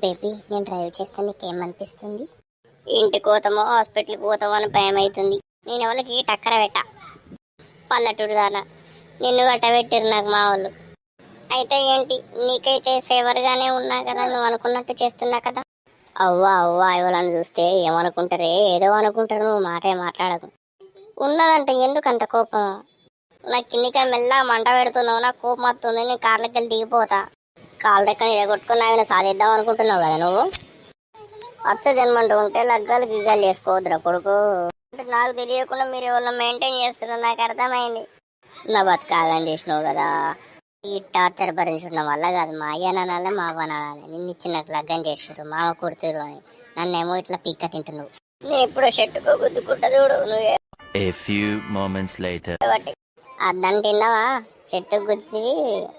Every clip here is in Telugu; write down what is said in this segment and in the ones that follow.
బేబీ నేను డ్రైవ్ చేస్తే నీకేమనిపిస్తుంది? ఇంటికి పోతామో హాస్పిటల్కి పోతామో అని భయం అవుతుంది. నేను ఎవరికి టక్కర పెట్ట పల్లెటూరు దానా నిన్ను గట్టబెట్టిరు నాకు మా వాళ్ళు. అయితే ఏంటి, నీకైతే ఫేవర్గానే ఉన్నా కదా, నువ్వు అనుకున్నట్టు చేస్తున్నా కదా. అవ్వా అవ్వా ఎవరని చూస్తే ఏమనుకుంటారే, ఏదో అనుకుంటారు, నువ్వు మాటే మాట్లాడకు. ఉన్నదంటే ఎందుకు అంత కోపం? నాకు కిందికి మెల్లగా మంట పెడుతున్నావు, నాకు కోపం వస్తుంది, నేను కార్లకి వెళ్ళి దిగిపోతా. కాళ్ళ రెక్కని ఎగొట్టుకుని ఆయన సాధిద్దాం అనుకుంటున్నావు కదా నువ్వు. అచ్చ జన్మంటూ ఉంటే లగ్గాలు గిగ్గాలు చేసుకోవద్దురా కొడుకు. నాకు తెలియకుండా మీరు ఎవరిలో మెయింటైన్ చేస్తున్నారు నాకు అర్థమైంది. నా బతకాలని చేసినావు కదా, ఈ టార్చర్ భరించడం వల్ల కాదు. మా అయ్య నానాలే మా అవ్వ నానాలే నిన్ను ఇచ్చి నాకు లగ్గం చేసారు, మామ కుడుతురు అని నన్నేమో ఇట్లా పిక్క తింటున్నావు. నేను ఎప్పుడో షెట్టుకో గుద్దుకుంటా చూడు నువ్వే. A few moments later. అద్దని తిన్నావా, చెట్టుకు గుద్దివి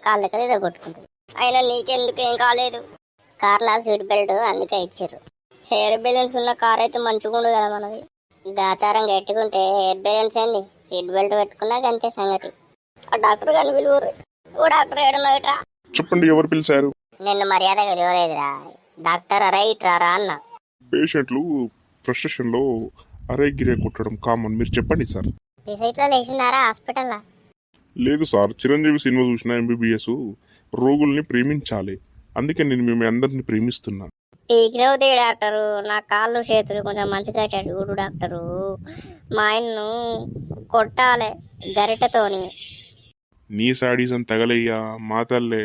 కాళ్ళకి ఏదో కొట్టుకుంటుంది. అయినా నీకెందుకు ఏం కాలేదు. కార్లా సీట్ బెల్ట్ అందుకే ఇచ్చారు. హెయిర్ బ్యాలెన్స్ ఉన్న కార్ అయితే మంచిగా ఉండదు కదా మనది. దాచారం గట్టుకుంటే హెయిర్ బ్యాలెన్స్ ఏంది, సీట్ బెల్ట్ పెట్టుకున్నాక అంతే సంగతి. ఆ డాక్టర్ గారిని పిలువురు. ఓ డాక్టర్ ఏడున్నాయిట్రా. చెప్పండి, ఎవరు పిలిచారు? నిన్ను మర్యాదగా పిలవలేదురా, డాక్టర్ అరే ఇట్రారా అన్న. పేషెంట్లు ఫ్రస్ట్రేషన్ లో అరే గిరే కొట్టడం కామన్, మీరు చెప్పండి సార్. పిసైట్లో లేచిందారా హాస్పిటల్లా? లేదు సార్, చిరంజీవి సినిమా చూసిన ఎంబీబీఎస్ రోగుల్ని ప్రేమించాలి, అందుకే నేను మేము అందరిని ప్రేమిస్తున్నాను. టీకినవుతే డాక్టరు, నా కాళ్ళు చేతులు కొంచెం మంచిగా చూడు డాక్టరు. మా ఆయన్ను కొట్టాలి గరిటతోని. నీ సాడీసం తగలయ్యా మా తల్లే.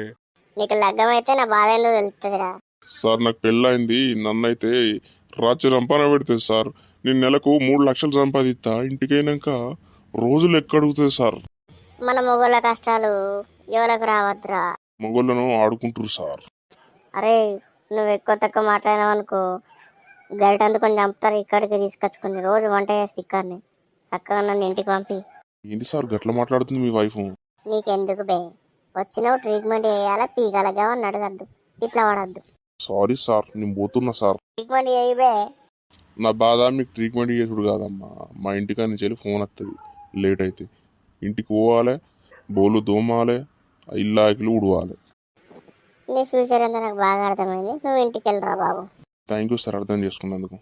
నీకు లగ్గమైతే నా బాధ ఏందో తెలుస్తుందిరా. సార్ నాకు పెళ్ళైంది, నన్నైతే రాత్రి రంపాన పెడుతుంది సార్. నేను నెలకు 3 లక్షలు సంపాదిస్తా, ఇంటికైనాక రోజులు ఎక్కడుగుతుంది సార్. మన మొగోళ్ళ కష్టాలు ఎవరికి రావద్దురా. మొగోళ్ళను ఆడుకుంటారు సార్. అరే నువ్వు ఎక్కువ తక్కువ మాట్లాడినావు అనుకో, గరిటందుకు కొంచెం చంపుతారు. ఇక్కడికి తీసుకొచ్చుకుని రోజు వంట చేస్తే ఇక్కడిని చక్కగా నన్ను ఇంటికి పంపి. ఏంటి సార్ గట్ల మాట్లాడుతుంది మీ వైఫ్? నీకెందుకు బే, వచ్చినావు ట్రీట్మెంట్ చేయాలా, పీకలగా అని అడగద్దు, ఇట్లా పడద్దు. సారీ సార్, నేను పోతున్నా సార్. ట్రీట్మెంట్ చేయి బే. నా బాధ మీకు ట్రీట్మెంట్ చేసుడు కాదమ్మా, మా ఇంటికాడ నుంచి వెళ్ళి ఫోన్ వస్తుంది లేట్ అయితే. ఇంటికి పోవాలి, బోలు దోమాలి, ఇల్లాకిలు ఉడవాలి. నీ ఫ్యూచర్ అంతా నాకు బాగా అర్థమైంది, నువ్వు ఇంటికి వెళ్ళరా బాబు. థ్యాంక్ యూ సార్ అర్థం చేసుకున్నందుకు.